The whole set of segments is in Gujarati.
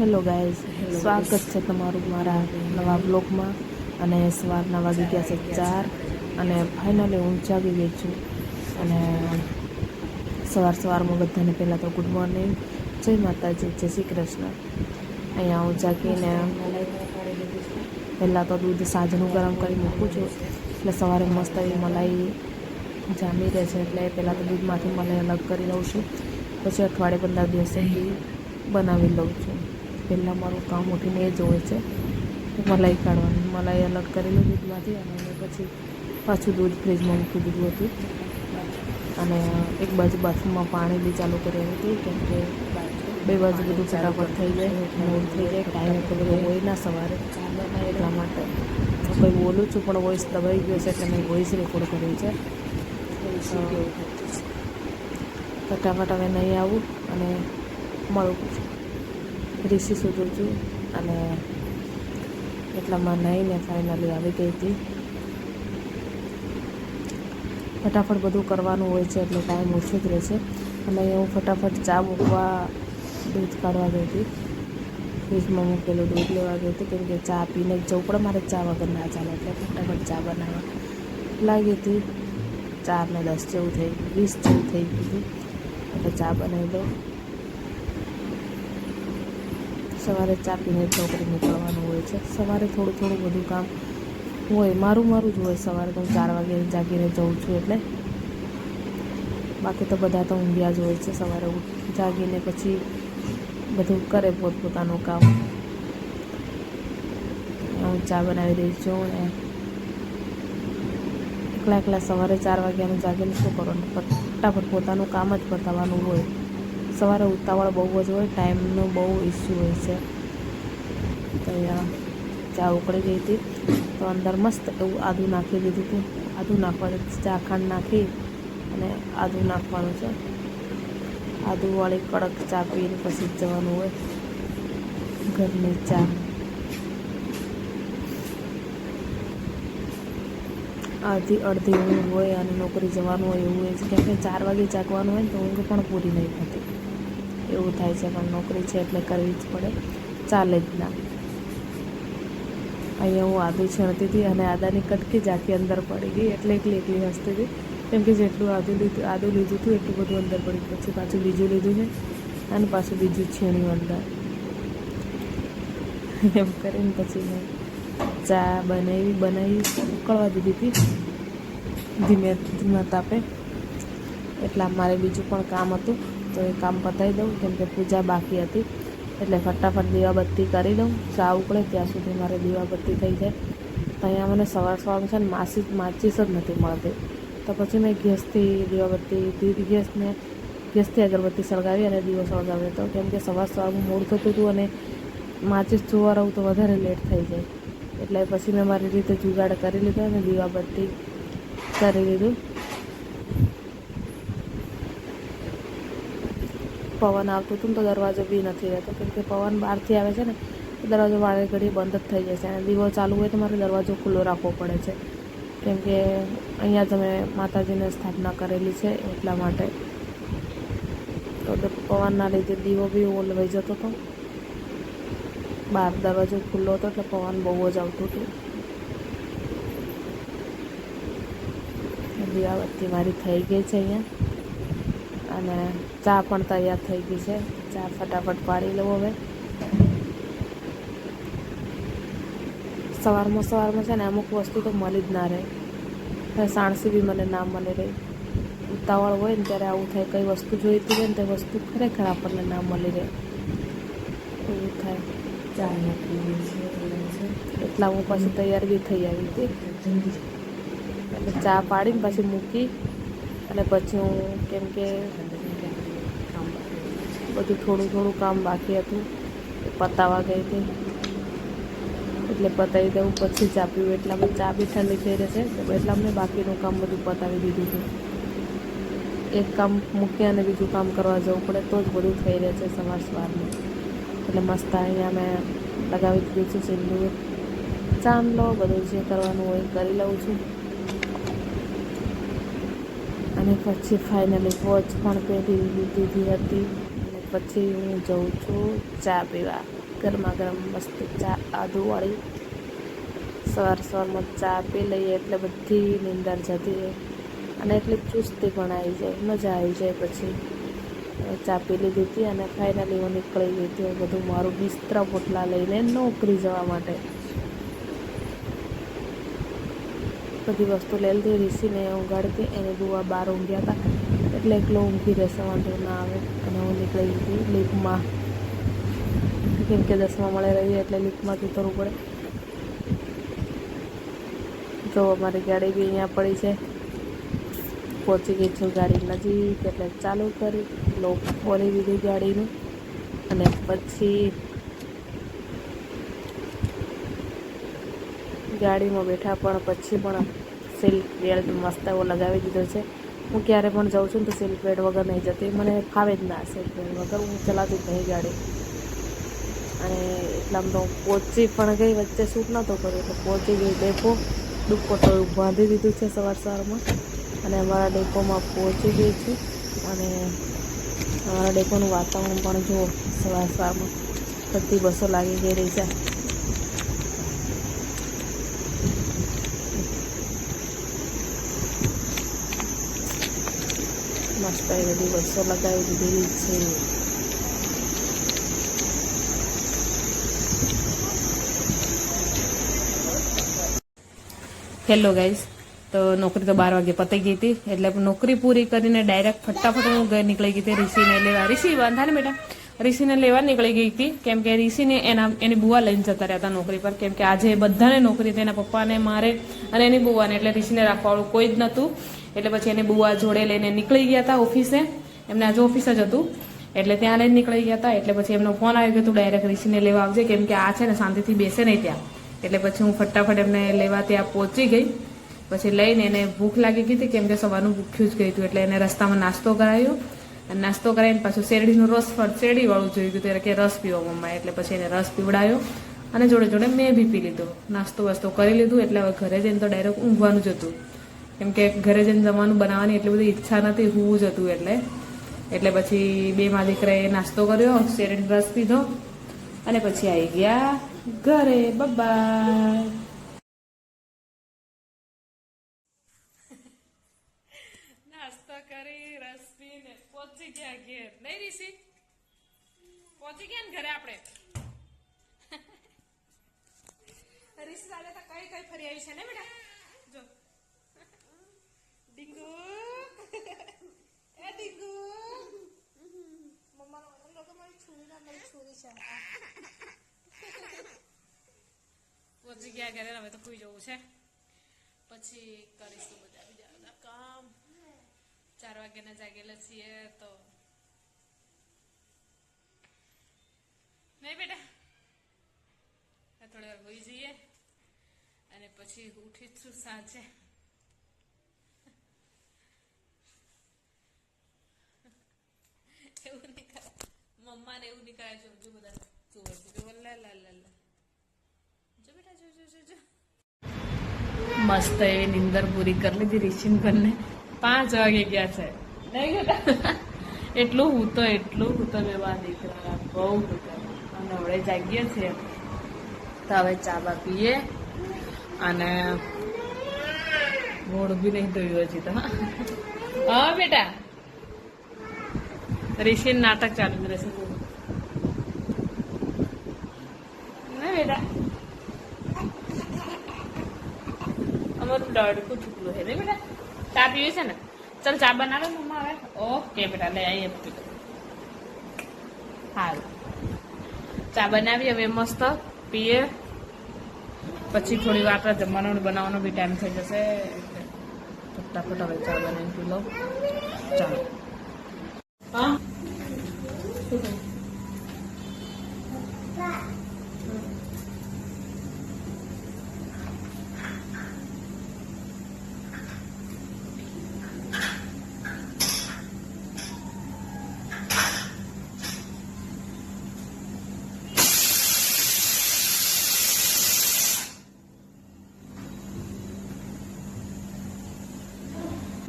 હેલો ગાઈઝ, સ્વાગત છે તમારું મારા નવા બ્લોગમાં. અને સવારના વાગી ગયા છે 4 અને ફાઇનલી હું જાગી ગઈ છું. અને સવારમાં બધાને પહેલાં તો ગુડ મોર્નિંગ, જય માતાજી, જય શ્રી કૃષ્ણ. અહીંયા હું જાગીને પહેલાં તો દૂધ સાંજનું ગરમ કરી મૂકું છું, એટલે સવારે મસ્ત એવી મલાઈ જામી રહે છે. એટલે પહેલાં તો દૂધમાંથી મલાઈ અલગ કરી લઉં છું, પછી અઠવાડિયે 15 દિવસે ઘી બનાવી લઉં છું. પહેલાં મારું કામ ઉઠીને એ જ હોય છે, મલાઈ કાઢવાની. મલાઈ અલગ કરેલું દૂધમાંથી, અને પછી પાછું દૂધ ફ્રીજમાં મૂકી દીધું હતું. અને એક બાજુ બાથરૂમમાં પાણી બી ચાલુ કરી હતી, કેમ કે બે બાજુ બધું ફટાફટ થઈ જાય, મોડ થઈ જાય, ટાઈમ એટલો બધો હોય ના સવારે. એટલા માટે હું કંઈ બોલું છું પણ વોઇસ દબાઈ ગયો છે, એટલે મેં વોઇસ રેકોર્ડ કર્યું છે. ફટાફટ હવે નહીં આવું અને મળું રિસી શોધું છું. અને એટલામાં નહીંને ફાઇનલી આવી ગઈ હતી. ફટાફટ બધું કરવાનું હોય છે, એટલે ટાઈમ ઓછો જ રહે છે. અને હું ફટાફટ ચા મૂકવા દૂધ કાઢવા ગઈ હતી, ફ્રીજમાં મૂકેલું દૂધ લેવા ગઈ હતી, કેમ કે ચા પીને જ જવું પડે મારે, ચા વગર ના ચાલે. એટલે ફટાફટ ચા બનાવવા લાગી હતી. 4 ને 10 જેવું થઈ ગયું, 20 જેવું થઈ ગયું હતું, એટલે ચા બનાવી દઉં. સવારે ચા પીને નોકરી નીકળવાનું હોય છે. સવારે થોડું બધું કામ હોય, મારું જ હોય સવારે. તો હું 4 વાગે જાગીને જઉં છું, એટલે બાકી તો બધા તો ઊંઘ્યા જ હોય છે. સવારે જાગીને પછી બધું કરે પોતપોતાનું કામ. હું ચા બનાવી દઈ છું. ને એકલા સવારે 4 વાગ્યાનું જાગીને શું કરવાનું? ફટાફટ પોતાનું કામ જ પતાવવાનું હોય. સવારે ઉતાવળ બહુ જ હોય, ટાઈમનો બહુ ઇસ્યુ હોય છે. તો અહીંયા ચા ઉકળી ગઈ હતી, તો અંદર મસ્ત એવું આદું નાખી દીધું હતું. આદું નાખવાનું, ચા ખાંડ નાખી અને આદું નાખવાનું છે. આદુવાળી કડક ચા પીને પછી જ જવાનું હોય ઘરની ચા. અડધી ઊંઘ હોય અને નોકરી જવાનું હોય એવું હોય છે, કેમ કે 4 વાગે જાગવાનું હોય ને તો ઊંઘ પણ પૂરી નહીં થતી, એવું થાય છે. પણ નોકરી છે એટલે કરવી જ પડે, ચાલે જ ના. અહીંયા હું આદું છીણતી હતી અને આદાની કટકી જ આખી અંદર પડી ગઈ, એટલે એકલી હસતી હતી, કેમ કે જેટલું આદું લીધું હતું એટલું બધું અંદર પડી ગયું. પછી પાછું બીજું લીધું છે અને પાછું બીજું છીણ્યું અંદર. એમ કરીને પછી મેં ચા બનાવી ઉકળવા દીધી હતી ધીમા તાપે. એટલે મારે બીજું પણ કામ હતું, તો એ કામ પતાવી દઉં, કેમ કે પૂજા બાકી હતી. એટલે ફટાફટ દીવાબત્તી કરી દઉં, ચા ઉકળે ત્યાં સુધી મારે દીવાબત્તી થઈ જાય. તો અહીંયા મને સવારમાં છે ને માચીસ જ નથી મળતી. તો પછી મેં ગેસથી ગેસથી અગરબત્તી સળગાવી અને દીવો સળગાવ્યો હતો, કેમ કે સવારમાં મોડું થતું હતું અને માચીસ જોવા રહું તો વધારે લેટ થઈ જાય. એટલે પછી મેં મારી રીતે જુગાડ કરી લીધો અને દીવાબત્તી કરી દીધું. પવન આવતું હતું ને તો દરવાજો બી નથી રહેતો, કેમ કે પવન બહારથી આવે છે ને, દરવાજો વારે ઘડી બંધ જ થઈ જાય છે. અને દીવો ચાલુ હોય તો મારે દરવાજો ખુલ્લો રાખવો પડે છે, કેમ કે અહીંયા જ અમે માતાજીને સ્થાપના કરેલી છે, એટલા માટે. તો પવનના લીધે દીવો બી ઓલવાઈ જતો હતો. બહાર દરવાજો ખુલ્લો હતો એટલે પવન બહુ જ આવતું હતું. દીવાબત્તી મારી થઈ ગઈ છે અહીંયા, અને ચા પણ તૈયાર થઈ ગઈ છે. ચા ફટાફટ પાડી લઉં હવે. સવારમાં છે ને અમુક વસ્તુ તો મળી જ ના રહે. સાણસી બી મને ના મળી રહી. ઉતાવળ હોય ને ત્યારે આવું થાય, કઈ વસ્તુ જોઈતી હોય ને તે વસ્તુ ખરેખર આપણને ના મળી રહે, એવું થાય. એટલા હું પાછી તૈયાર બી થઈ આવી હતી. એટલે ચા પાડીને પછી મૂકી, અને પછી હું, કેમ કે બધું થોડું કામ બાકી હતું એ પતાવવા ગઈ હતી, એટલે પતાવી દઉં પછી ચા પીવું. એટલામાં ચા બી ઠંડી થઈ રહેશે, એટલા મેં બાકીનું કામ બધું પતાવી દીધું હતું. એક કામ મૂકી અને બીજું કામ કરવા જવું પડે તો જ બધું થઈ રહે છે સવારમાં. એટલે મસ્ત અહીંયા મેં લગાવી દીધું છે સિંદૂર, ચાંદલો, બધું જે કરવાનું હોય કરી લઉં છું. અને પછી ફાઇનલી વોચ પણ પહેરી દીધી હતી. અને પછી હું જઉં છું ચા પીવા, ગરમા ગરમ મસ્ત ચા આદુવાળી. સવારમાં ચા પી લઈએ એટલે બધી નીંદર જતી રહે અને એટલી ચુસ્તી પણ આવી જાય, મજા આવી જાય. પછી ચા પી લીધી હતી અને ફાઇનલી હું નીકળી ગઈ હતી બધું મારું બિસ્તરા પોટલા લઈને નોકરી જવા માટે. બધી વસ્તુ લઈ લીધી. ઋષિને ઊંઘાડતી, એને બુઆ બહાર ઊંઘ્યા હતા એટલે એકલો ઊંઘી રહેશે, વાંધો ના આવે. અને હું નીકળી ગઈ લીફમાં, કેમ કે 10માં મળે રહીએ એટલે લીફમાંથી ઉતરવું પડે. જો અમારી ગાડી બી અહીંયા પડી છે. પહોંચી ગઈ છું ગાડી નજીક એટલે ચાલુ કરી, લોક ખોલી દીધી ગાડીનું. અને પછી ગાડીમાં બેઠા પણ પછી પણ સીટ બેલ્ટ મસ્ત એવો લગાવી દીધો છે. હું ક્યારે પણ જાઉં છું ને તો સીટ બેલ્ટ વગર નહીં જતી, મને ફાવે જ ના સીટ બેલ્ટ વગર, હું ચલાવતી જ નહીં ગાડી. અને એટલામાં તો પહોંચી પણ ગઈ, વચ્ચે શૂટ નહોતો કર્યો તો પહોંચી ગઈ ડેપો. દુપટ્ટો બાંધી દીધું છે સવારમાં અને અમારા ડેપોમાં પહોંચી ગઈ છું. અને અમારા ડેપોનું વાતાવરણ પણ જુઓ, સવારમાં બધી બસો લાગી ગયેલી છે. મસ્ત એ બધી બસો લગાવી દીધેલી છે. હેલો ગાઈઝ, તો નોકરી તો 12 વાગે પતી ગઈ હતી એટલે નોકરી પૂરી કરીને ડાયરેક્ટ ફટાફટ હું ઘર નીકળી ગઈ હતી ઋષિને લેવા. ઋષિ વાંધા ને બેટા, ઋષિને લેવા નીકળી ગઈ હતી કેમ કે ઋષિને એની બુઆ લઈને જતા રહ્યા હતા નોકરી પર. કેમ કે આજે બધાને નોકરી હતી, એના પપ્પાને, મારે અને એની બુઆને, એટલે ઋષિને રાખવાવાળું કોઈ જ નહોતું. એટલે પછી એની બુઆ જોડે લઈને નીકળી ગયા હતા ઓફિસે. એમને આજે ઓફિસ જ હતું એટલે ત્યાં લઈને નીકળી ગયા હતા. એટલે પછી એમનો ફોન આવી ગયો હતો ડાયરેક્ટ ઋષિને લેવા આવજે, કેમ કે આ છે ને શાંતિથી બેસે નહીં ત્યાં. એટલે પછી હું ફટાફટ એમને લેવા ત્યાં પહોંચી ગઈ. પછી લઈને એને ભૂખ લાગી ગઈ હતી કેમ કે સવારનું ભૂખ્યું જ ગઈ હતું. એટલે એને રસ્તામાં નાસ્તો કરાવ્યો અને નાસ્તો કરાવીને પાછું શેરડીનો રસ, શેરડીવાળું જોઈ ગયું ત્યારે કે રસ પીવો મમ્મા, એટલે પછી એને રસ પીવડાવ્યો અને જોડે જોડે મેં બી પી લીધો. નાસ્તો વાસ્તો કરી લીધું એટલે હવે ઘરે જઈને તો ડાયરેક્ટ ઊંઘવાનું જ હતું, કેમ કે ઘરે જઈને જમવાનું બનાવવાની એટલી બધી ઈચ્છા નથી, હોવું જ હતું. એટલે પછી બે મા દીકરાએ નાસ્તો કર્યો, શેરડીનો રસ પીધો અને પછી આવી ગયા ઘરે. બાય. નાસ્તો કરી, રસ પીને પહોંચી ગયા ઘેર. નહીં ઋષિ, પહોંચી ગયા ને ઘરે આપણે. ઋષિ સાથે તો કઈ કઈ ફરી આવી છે ને બેટા, જો ડીંગુ, એ ડીંગુ, મમ્મા લોકો મારી છોરી ના મારી છોરી છે. પહોંચી ગયા ઘરે, હવે તો સુઈ જવું છે. પછી કરીશું બધા કામ. 4 વાગ્યાના જાગેલા છીએ તો નહીં બેટા, થોડી વાર હોઈ જઈએ અને પછી ઉઠીશું સાંજે. એવું નહીં કરાય મમ્માને, એવું નહીં કરાય. જો બધા જોવે છે, લા લા લા લા, જો બેટા, જો જો જો જો. મસ્ત એવી નીંદર પૂરી કરી લીધી ઋષિનભરને. 5 વાગે ગયા છે નહીં બેટા, એટલું હું તો મેવા દીકરા બહુ હતા. અને હવે જાગીએ છીએ તો હવે ચા બા પીએ અને મોઢું બી નહીં ધોયું હજી તો. હા બેટા, ઋષિ નાટક ચાલુ જ રહેશે ના બેટા. અમારું ડડકું છૂટલું છે ને બેટા. ચા પીવી છે ને? ચાલ ચા બનાવે મમ્મા હવે. ઓકે બેટા, લઈ આવીએ. સારું, ચા બનાવી હવે મસ્ત પીએ. પછી થોડી વાર જમવાનું બનાવવાનો બી ટાઈમ થઈ જશે એટલે ફટાફટ હવે ચા બનાવી પી લો. ચાલો. હા,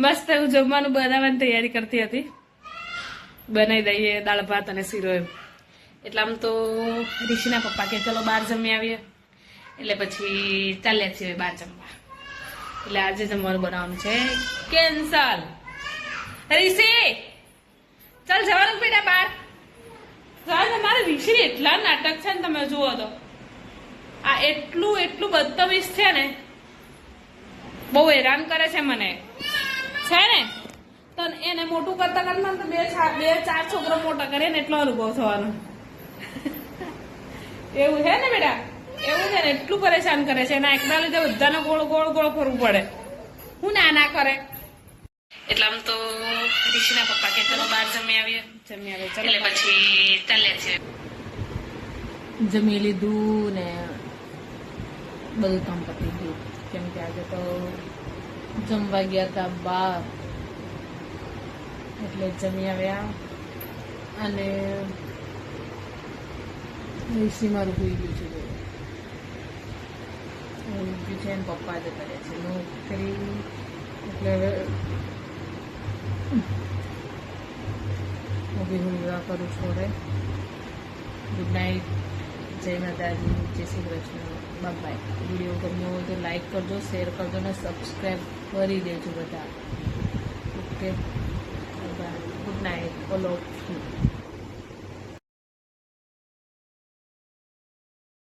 મસ્ત એવું જમવાનું બનાવવાની તૈયારી કરતી હતી. બનાવી દઈએ દાળ ભાત અને શીરો એમ. એટલે આમ તો ઋષિના પપ્પા કે ચલો બહાર જમી આવીએ, એટલે પછી ચાલ્યા છીએ બહાર જમવા. એટલે આજે જમવાનું બનાવવાનું છે કેન્સલ. ઋષિ ચાલ જવાનું બેટા બહાર. મારા ઋષિ એટલા નાટક છે ને, તમે જુઓ તો આ એટલું બદતમીઝ છે ને, બહુ હેરાન કરે છે મને છે ને. તો એને મોટું કરતા કરતા તો બે ચાર છોકરો મોટા કરે ને એટલો અનુભવ થવાનો. એવું છે ને બેટા, એવું છે ને, એટલું પરેશાન કરે છે. એના એકના લીધે બધાને ગોળ ગોળ ગોળ ફરવું પડે. હું ના કરે. એટલે આમ તો ઋષિના પપ્પા કે ચલો બહાર જમી આવીએ, એટલે પછી ચાલ્યા છીએ. જમી લીધું ને બધું કામ પતી ગયું, કેમ કે આજે તો જમવા ગયા હતા બહાર, એટલે જમી આવ્યા. અને ઋષિ મારું હોઈ ગયું છે, હોઈ ગયું છે. પપ્પા જ કરે છે નોકરી, એટલે હવે હું બી હુંરા કરું છું. હવે ગુડ નાઇટ, જય માતાજી, જય શ્રી કૃષ્ણ, બાય. વિડીયો ગમ્યો હોય તો લાઈક કરજો, શેર કરજો ને સબસ્ક્રાઈબ કરી દેજો બધા. Okay, good night, all of you.